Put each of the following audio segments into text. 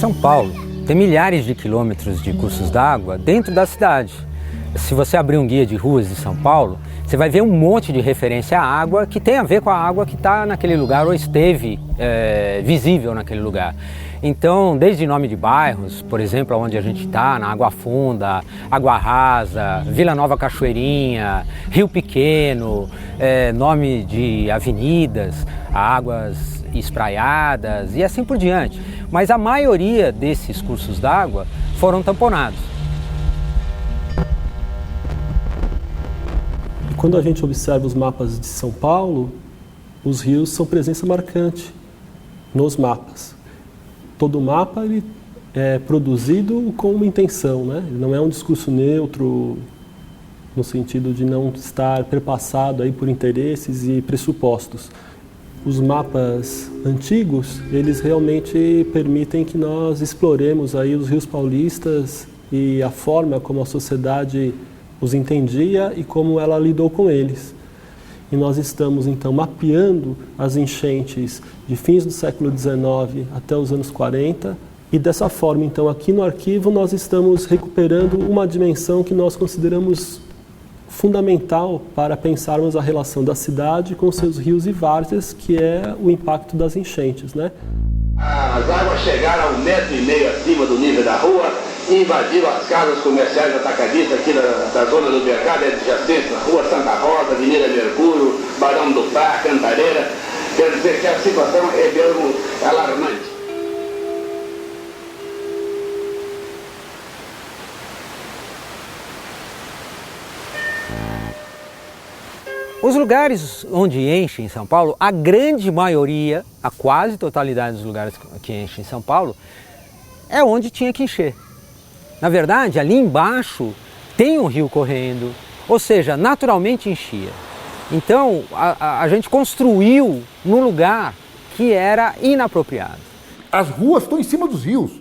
São Paulo tem milhares de quilômetros de cursos d'água dentro da cidade. Se você abrir um guia de ruas de São Paulo, você vai ver um monte de referência à água que tem a ver com a água que está naquele lugar ou esteve visível naquele lugar. Então, desde nome de bairros, por exemplo, onde a gente está, na Água Funda, Água Rasa, Vila Nova Cachoeirinha, Rio Pequeno, nome de avenidas, águas espraiadas e assim por diante. Mas a maioria desses cursos d'água foram tamponados. Quando a gente observa os mapas de São Paulo, os rios são presença marcante nos mapas. Todo mapa ele é produzido com uma intenção, né? Ele não é um discurso neutro, no sentido de não estar perpassado aí por interesses e pressupostos. Os mapas antigos, eles realmente permitem que nós exploremos aí os rios paulistas e a forma como a sociedade os entendia e como ela lidou com eles. E nós estamos, então, mapeando as enchentes de fins do século XIX até os anos 40, e dessa forma, então, aqui no arquivo, nós estamos recuperando uma dimensão que nós consideramos fundamental para pensarmos a relação da cidade com seus rios e várzeas, que é o impacto das enchentes, né? As águas chegaram a 1,5 metro acima do nível da rua e invadiram as casas comerciais atacadistas aqui da zona do mercado, adjacentes, na Rua Santa Rosa, Avenida Mercúrio, Barão do Pá, Cantareira. Quer dizer que a situação é mesmo alarmante. Os lugares onde enche em São Paulo, a grande maioria, a quase totalidade dos lugares que enche em São Paulo, é onde tinha que encher. Na verdade, ali embaixo tem um rio correndo, ou seja, naturalmente enchia. Então, a gente construiu num lugar que era inapropriado. As ruas estão em cima dos rios.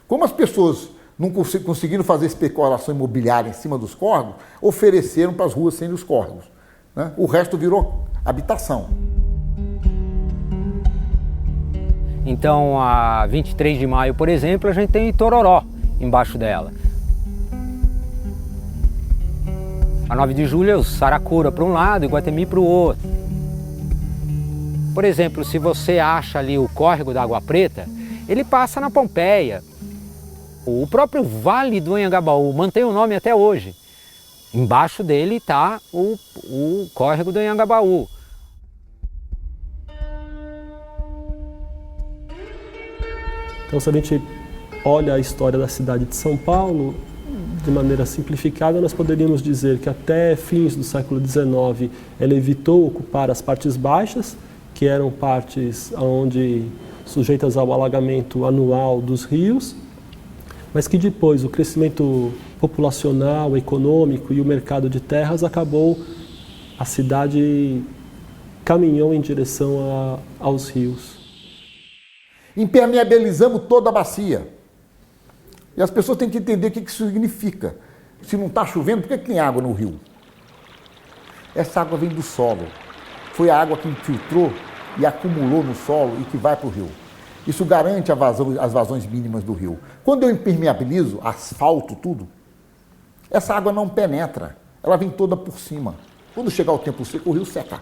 Como as pessoas não conseguiram fazer especulação imobiliária em cima dos córregos, ofereceram para as ruas serem os córregos, né? O resto virou habitação. Então, a 23 de maio, por exemplo, a gente tem Itororó embaixo dela. A 9 de julho é o Saracura para um lado e Iguatemi para o outro. Por exemplo, se você acha ali o córrego da Água Preta, ele passa na Pompeia. O próprio Vale do Anhangabaú mantém o nome até hoje. Embaixo dele está o córrego do Anhangabaú. Então, se a gente olha a história da cidade de São Paulo, de maneira simplificada, nós poderíamos dizer que até fins do século XIX ela evitou ocupar as partes baixas, que eram partes onde sujeitas ao alagamento anual dos rios, mas que depois o crescimento populacional, econômico e o mercado de terras a cidade caminhou em direção aos rios. Impermeabilizamos toda a bacia. E as pessoas têm que entender o que isso significa. Se não está chovendo, por que tem água no rio? Essa água vem do solo. Foi a água que infiltrou e acumulou no solo e que vai para o rio. Isso garante as vazões mínimas do rio. Quando eu impermeabilizo, asfalto tudo, essa água não penetra. Ela vem toda por cima. Quando chegar o tempo seco, o rio seca.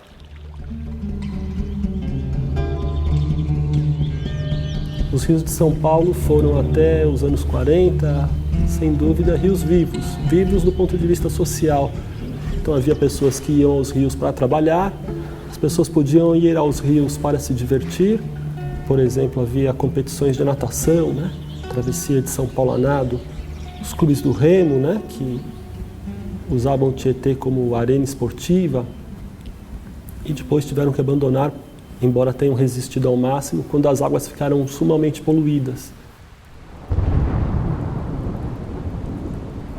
Os rios de São Paulo foram até os anos 40, sem dúvida, rios vivos. Vivos do ponto de vista social. Então havia pessoas que iam aos rios para trabalhar, as pessoas podiam ir aos rios para se divertir. Por exemplo, havia competições de natação, né? Travessia de São Paulo a nado. Os clubes do Remo, né? Que usavam o Tietê como arena esportiva e depois tiveram que abandonar, embora tenham resistido ao máximo, quando as águas ficaram sumamente poluídas.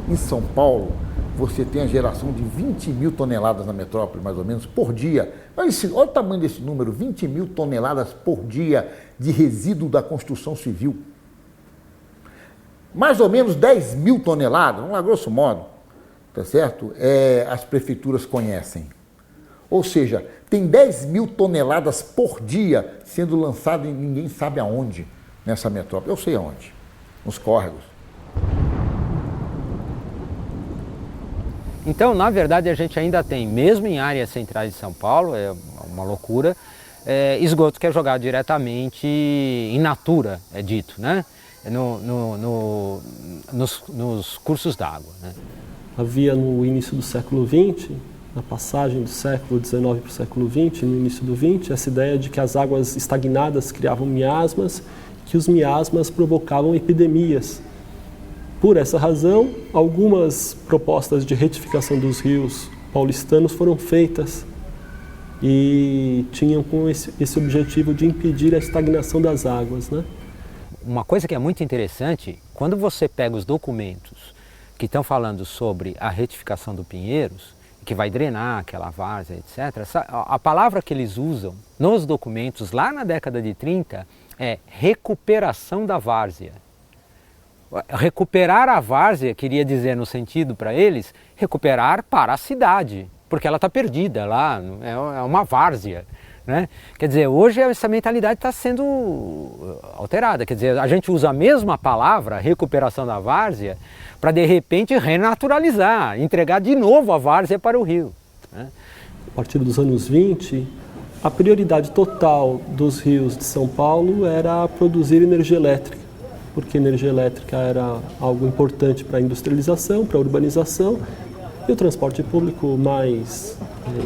Em São Paulo, você tem a geração de 20 mil toneladas na metrópole, mais ou menos, por dia. Olha o tamanho desse número, 20 mil toneladas por dia de resíduo da construção civil. Mais ou menos 10 mil toneladas, a grosso modo, tá certo? As prefeituras conhecem. Ou seja, tem 10 mil toneladas por dia sendo lançado e ninguém sabe aonde. nessa metrópole. Eu sei aonde. Nos córregos. Então, na verdade, a gente ainda tem, mesmo em áreas centrais de São Paulo, é uma loucura, esgoto que é jogado diretamente in natura, é dito, né? Nos cursos d'água, né? Havia no início do século XX, na passagem do século XIX para o século XX, no início do XX, essa ideia de que as águas estagnadas criavam miasmas, que os miasmas provocavam epidemias. Por essa razão, algumas propostas de retificação dos rios paulistanos foram feitas e tinham com esse objetivo de impedir a estagnação das águas, né? Uma coisa que é muito interessante, quando você pega os documentos que estão falando sobre a retificação do Pinheiros, que vai drenar aquela várzea, etc., a palavra que eles usam nos documentos lá na década de 30 é recuperação da várzea. Recuperar a várzea queria dizer, no sentido para eles, recuperar para a cidade, porque ela está perdida lá, é uma várzea, né? Quer dizer, hoje essa mentalidade está sendo alterada, quer dizer, a gente usa a mesma palavra, recuperação da várzea, para de repente renaturalizar, entregar de novo a várzea para o rio, né? A partir dos anos 20, a prioridade total dos rios de São Paulo era produzir energia elétrica, porque energia elétrica era algo importante para a industrialização, para a urbanização, e o transporte público mais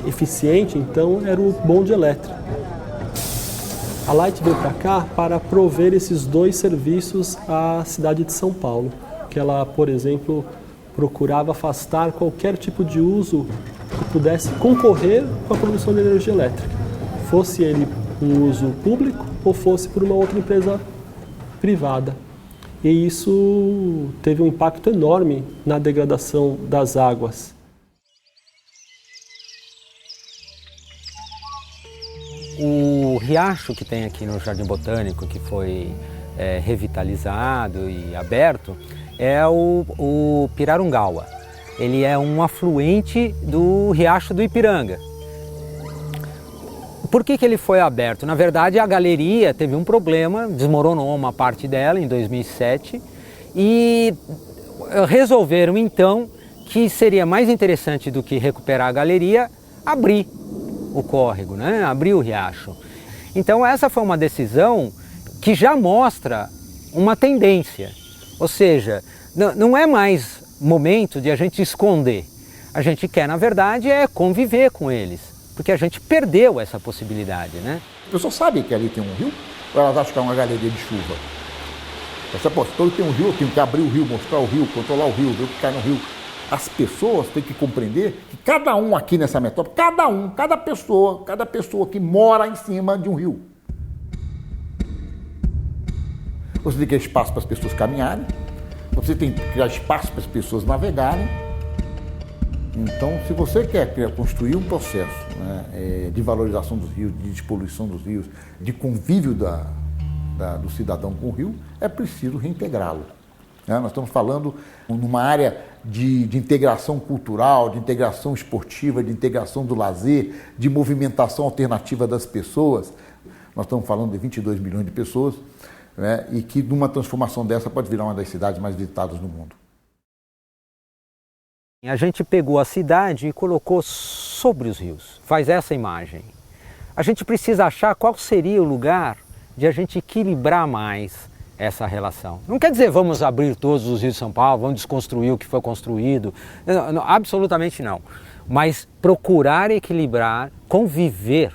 eficiente, então, era o bonde elétrico. A Light veio para cá para prover esses dois serviços à cidade de São Paulo, que ela, por exemplo, procurava afastar qualquer tipo de uso que pudesse concorrer com a produção de energia elétrica, fosse ele um uso público ou fosse por uma outra empresa privada. E isso teve um impacto enorme na degradação das águas. O riacho que tem aqui no Jardim Botânico, que foi revitalizado e aberto, é o Pirarugawa. Ele é um afluente do Riacho do Ipiranga. Por que ele foi aberto? Na verdade, a galeria teve um problema, desmoronou uma parte dela em 2007 e resolveram então que seria mais interessante do que recuperar a galeria, abrir o córrego, né? Abrir o riacho. Então essa foi uma decisão que já mostra uma tendência, ou seja, não é mais momento de a gente esconder, a gente quer na verdade conviver com eles. Porque a gente perdeu essa possibilidade, né? As pessoas sabem que ali tem um rio, ou elas acham que é uma galeria de chuva? Você apostou que tem um rio, eu tenho que abrir o rio, mostrar o rio, controlar o rio, ver o que cai no rio. As pessoas têm que compreender que cada um aqui nessa metrópole, cada pessoa que mora em cima de um rio. Você tem que criar espaço para as pessoas caminharem, você tem que criar espaço para as pessoas navegarem. Então, se você quer construir um processo, né, de valorização dos rios, de despoluição dos rios, de convívio do cidadão com o rio, é preciso reintegrá-lo. Né? Nós estamos falando numa área de integração cultural, de integração esportiva, de integração do lazer, de movimentação alternativa das pessoas. Nós estamos falando de 22 milhões de pessoas, né, e que numa transformação dessa pode virar uma das cidades mais visitadas no mundo. A gente pegou a cidade e colocou sobre os rios, faz essa imagem. A gente precisa achar qual seria o lugar de a gente equilibrar mais essa relação. Não quer dizer vamos abrir todos os rios de São Paulo, vamos desconstruir o que foi construído, não, absolutamente não. Mas procurar equilibrar, conviver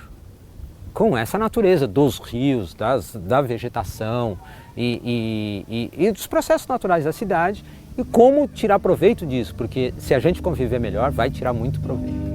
com essa natureza dos rios, da vegetação e dos processos naturais da cidade, e como tirar proveito disso, porque se a gente conviver melhor, vai tirar muito proveito.